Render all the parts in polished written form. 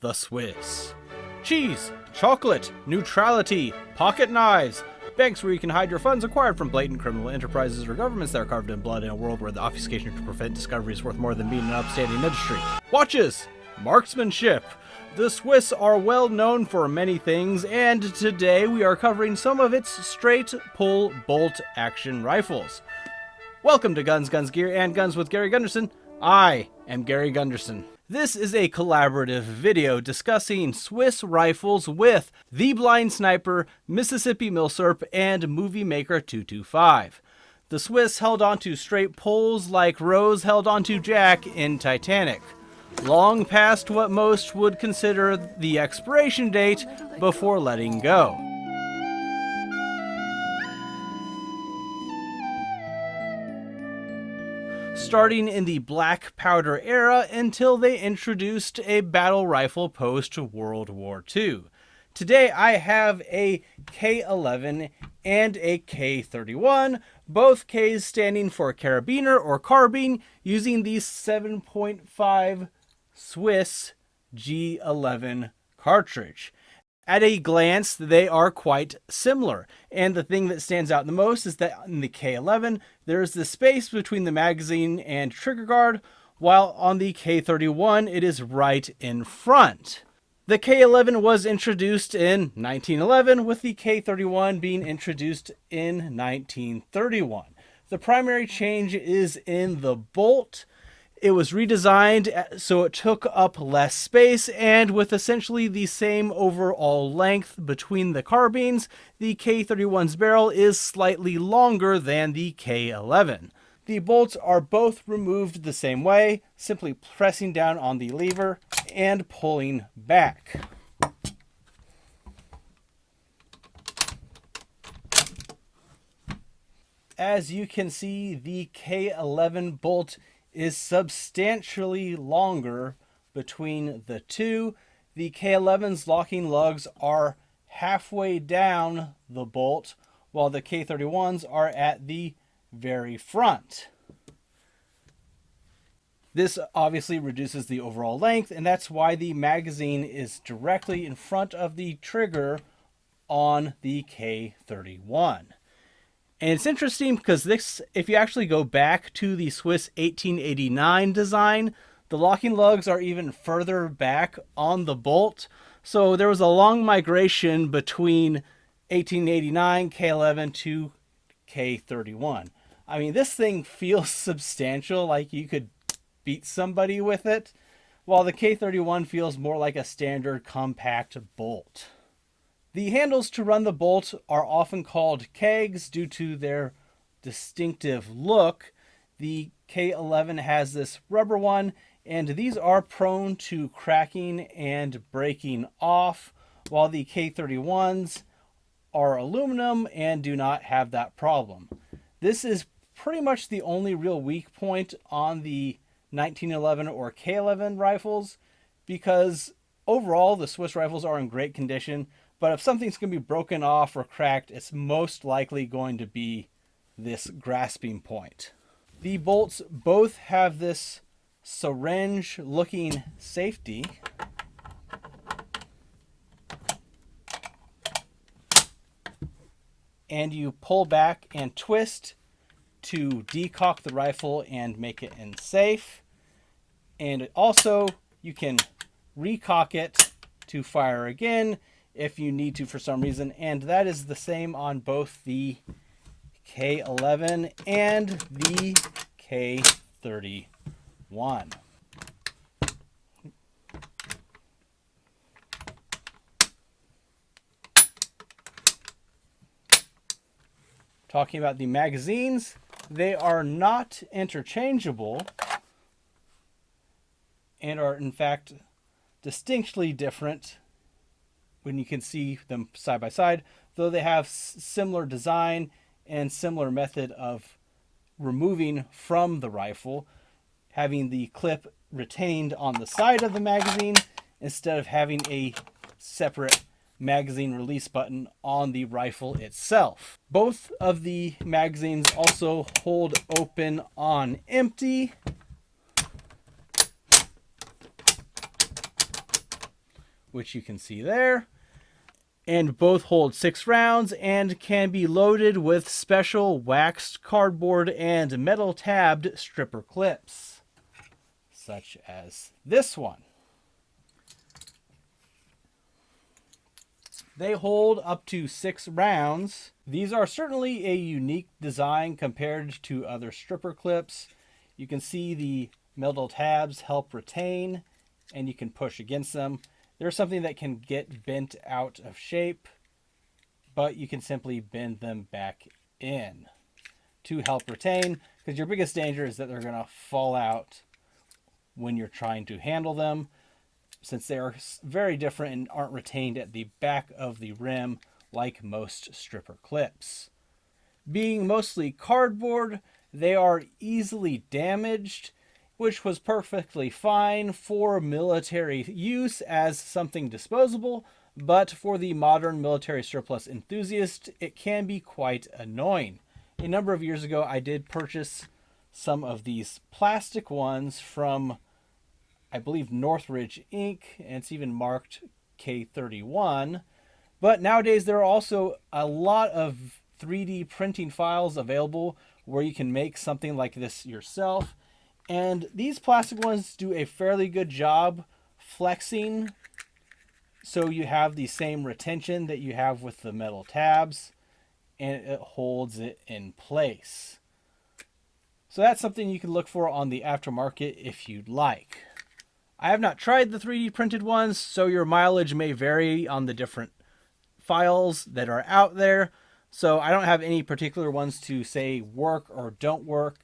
the Swiss. Cheese, chocolate, neutrality, pocket knives, banks where you can hide your funds acquired from blatant criminal enterprises or governments that are carved in blood in a world where the obfuscation to prevent discovery is worth more than being an upstanding industry. Watches, marksmanship. The Swiss are well known for many things, and today we are covering some of its straight pull bolt action rifles. Welcome to Guns, Guns, Gear, and Guns with Gary Gunderson. I am Gary Gunderson. This is a collaborative video discussing Swiss rifles with The Blind Sniper, Mississippi Milsurp, and Movie Maker 225. The Swiss held onto straight pulls like Rose held onto Jack in Titanic, long past what most would consider the expiration date before letting go. Starting in the black powder era until they introduced a battle rifle post-World War II. Today I have a K11 and a K31, both Ks standing for carabiner or carbine, using the 7.5 Swiss G11 cartridge. At a glance, they are quite similar, and the thing that stands out the most is that in the K11, there's the space between the magazine and trigger guard, while on the K31, it is right in front. The K11 was introduced in 1911, with the K31 being introduced in 1931. The primary change is in the bolt. It was redesigned so it took up less space, and with essentially the same overall length between the carbines, the K31's barrel is slightly longer than the K11. The bolts are both removed the same way, simply pressing down on the lever and pulling back. As you can see, the K11 bolt is substantially longer between the two. The K11's locking lugs are halfway down the bolt, while the K31's are at the very front. This obviously reduces the overall length, and that's why the magazine is directly in front of the trigger on the K31. And it's interesting because this, if you actually go back to the Swiss 1889 design, the locking lugs are even further back on the bolt. So there was a long migration between 1889 K11 to K31. I mean, this thing feels substantial, like you could beat somebody with it, while the K31 feels more like a standard compact bolt. The handles to run the bolt are often called kegs due to their distinctive look. The K11 has this rubber one, and these are prone to cracking and breaking off, while the K31s are aluminum and do not have that problem. This is pretty much the only real weak point on the 1911 or K11 rifles, because overall the Swiss rifles are in great condition. But if something's going to be broken off or cracked, it's most likely going to be this grasping point. The bolts both have this syringe-looking safety. And you pull back and twist to decock the rifle and make it in safe. And also, you can recock it to fire again if you need to for some reason, and that is the same on both the K11 and the K31. Talking about the magazines, they are not interchangeable and are in fact distinctly different when you can see them side by side, though they have similar design and similar method of removing from the rifle, having the clip retained on the side of the magazine instead of having a separate magazine release button on the rifle itself. Both of the magazines also hold open on empty, which you can see there. And both hold 6 rounds and can be loaded with special waxed cardboard and metal tabbed stripper clips, such as this one. They hold up to 6 rounds. These are certainly a unique design compared to other stripper clips. You can see the metal tabs help retain, and you can push against them. There's something that can get bent out of shape, but you can simply bend them back in to help retain, because your biggest danger is that they're going to fall out when you're trying to handle them, since they are very different and aren't retained at the back of the rim like most stripper clips. Being mostly cardboard, they are easily damaged, which was perfectly fine for military use as something disposable, but for the modern military surplus enthusiast, it can be quite annoying. A number of years ago, I did purchase some of these plastic ones from, I believe, Northridge Inc., and it's even marked K31. But nowadays there are also a lot of 3D printing files available where you can make something like this yourself. And these plastic ones do a fairly good job flexing, so you have the same retention that you have with the metal tabs, and it holds it in place. So that's something you can look for on the aftermarket if you'd like. I have not tried the 3D printed ones, so your mileage may vary on the different files that are out there. So I don't have any particular ones to say work or don't work.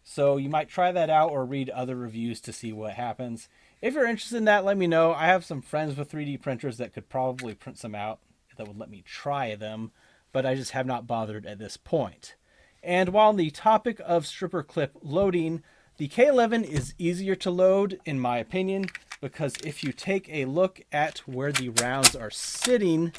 So you might try that out or read other reviews to see what happens. If you're interested in that, let me know. I have some friends with 3D printers that could probably print some out that would let me try them, but I just have not bothered at this point. And while on the topic of stripper clip loading, the K11 is easier to load, in my opinion, because if you take a look at where the rounds are sitting,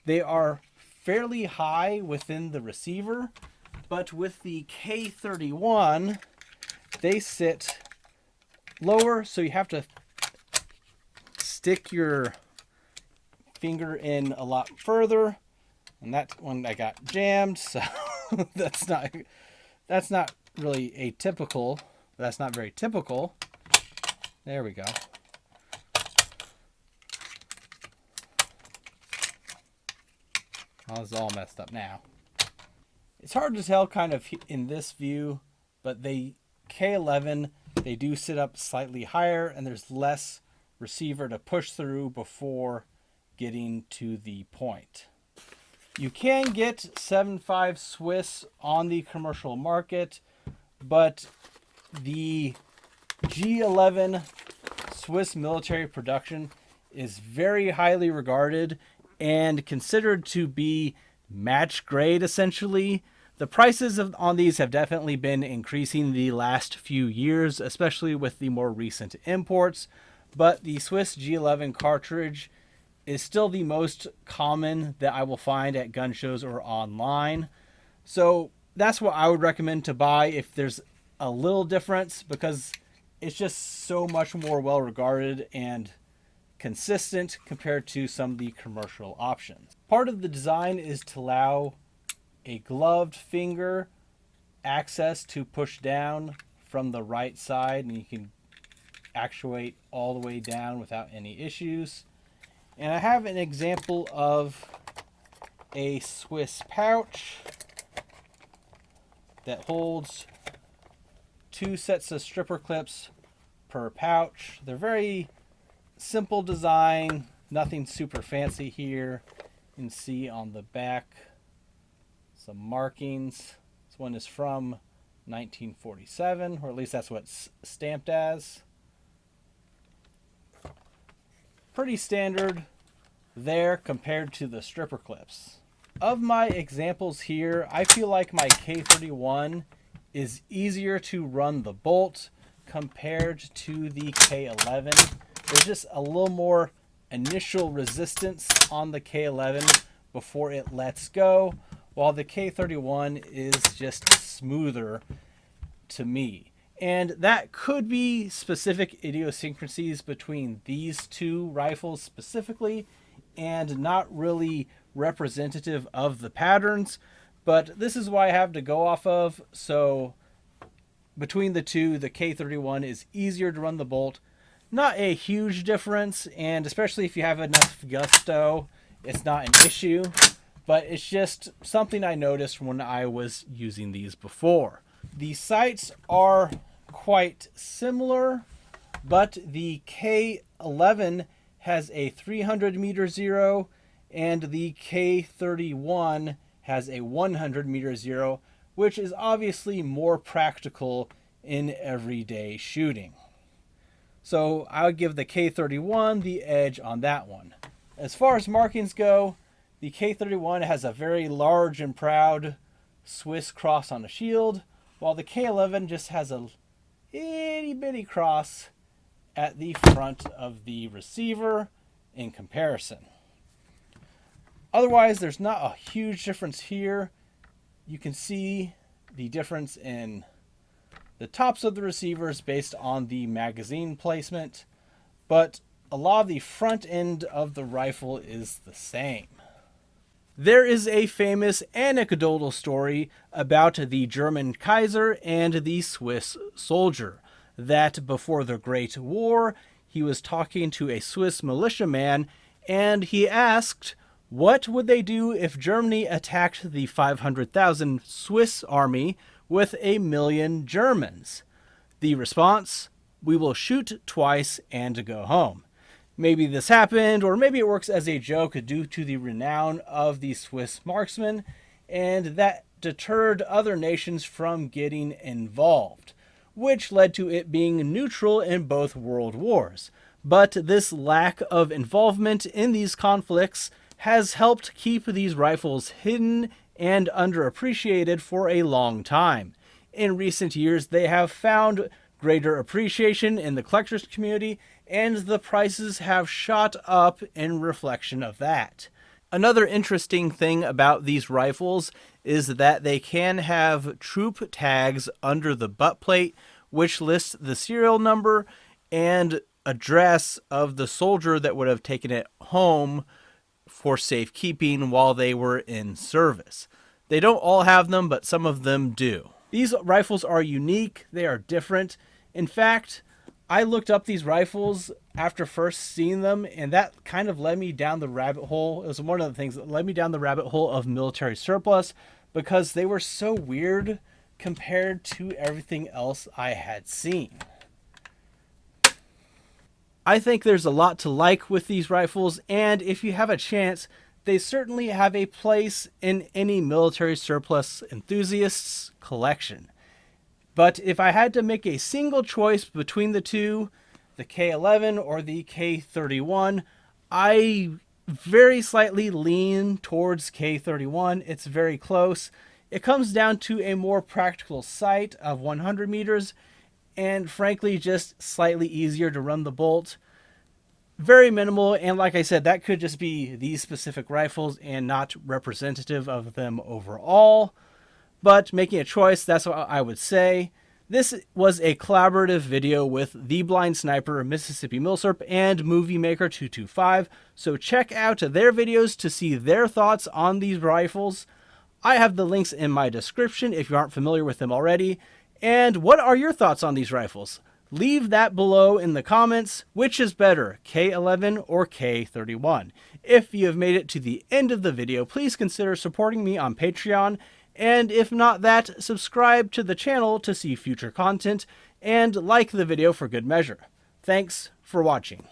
they are fairly high within the receiver. But with the K31, they sit lower, so you have to stick your finger in a lot further. And that one I got jammed, so that's not really atypical. That's not very typical. There we go. Oh, it's all messed up now. It's hard to tell kind of in this view, but the K11, they do sit up slightly higher and there's less receiver to push through before getting to the point. You can get 7.5 Swiss on the commercial market, but the G11 Swiss military production is very highly regarded and considered to be match grade, essentially. The prices on these have definitely been increasing the last few years, especially with the more recent imports, but the Swiss G11 cartridge is still the most common that I will find at gun shows or online. So that's what I would recommend to buy if there's a little difference, because it's just so much more well regarded and consistent compared to some of the commercial options. Part of the design is to allow a gloved finger access to push down from the right side, and you can actuate all the way down without any issues. And I have an example of a Swiss pouch that holds 2 sets of stripper clips per pouch. They're very simple design, nothing super fancy here. You can see on the back some markings. This one is from 1947, or at least that's what it's stamped as. Pretty standard there compared to the stripper clips. Of my examples here, I feel like my K31 is easier to run the bolt compared to the K11. There's just a little more initial resistance on the K11 before it lets go, while the K31 is just smoother to me. And that could be specific idiosyncrasies between these two rifles specifically, and not really representative of the patterns. But this is what I have to go off of. So between the two, the K31 is easier to run the bolt. Not a huge difference, and especially if you have enough gusto, it's not an issue. But it's just something I noticed when I was using these before. The sights are quite similar, but the K11 has a 300 meter zero and the K31 has a 100 meter zero, which is obviously more practical in everyday shooting. So I would give the K31 the edge on that one. As far as markings go, the K31 has a very large and proud Swiss cross on the shield, while the K11 just has a itty bitty cross at the front of the receiver in comparison. Otherwise, there's not a huge difference here. You can see the difference in the tops of the receivers based on the magazine placement, but a lot of the front end of the rifle is the same. There is a famous anecdotal story about the German Kaiser and the Swiss soldier, that before the Great War, he was talking to a Swiss militiaman, and he asked, what would they do if Germany attacked the 500,000 Swiss army with 1,000,000 Germans? The response, we will shoot twice and go home. Maybe this happened, or maybe it works as a joke due to the renown of the Swiss marksmen, and that deterred other nations from getting involved, which led to it being neutral in both world wars. But this lack of involvement in these conflicts has helped keep these rifles hidden and underappreciated for a long time. In recent years, they have found greater appreciation in the collectors community, and the prices have shot up in reflection of that. Another interesting thing about these rifles is that they can have troop tags under the butt plate, which lists the serial number and address of the soldier that would have taken it home for safekeeping while they were in service. They don't all have them, but some of them do. These rifles are unique. They are different. In fact, I looked up these rifles after first seeing them, and that kind of led me down the rabbit hole. It was one of the things that led me down the rabbit hole of military surplus, because they were so weird compared to everything else I had seen. I think there's a lot to like with these rifles, and if you have a chance, they certainly have a place in any military surplus enthusiast's collection. But if I had to make a single choice between the two, the K11 or the K31, I very slightly lean towards K31. It's very close. It comes down to a more practical sight of 100 meters, and frankly, just slightly easier to run the bolt. Very minimal, and like I said, that could just be these specific rifles and not representative of them overall. But making a choice, that's what I would say. This was a collaborative video with The Blind Sniper, Mississippi Milsurp, and Movie Maker 225, so check out their videos to see their thoughts on these rifles. I have the links in my description if you aren't familiar with them already. And what are your thoughts on these rifles? Leave that below in the comments. Which is better, K11 or K31? If you have made it to the end of the video, please consider supporting me on Patreon. And if not that, subscribe to the channel to see future content, and like the video for good measure. Thanks for watching.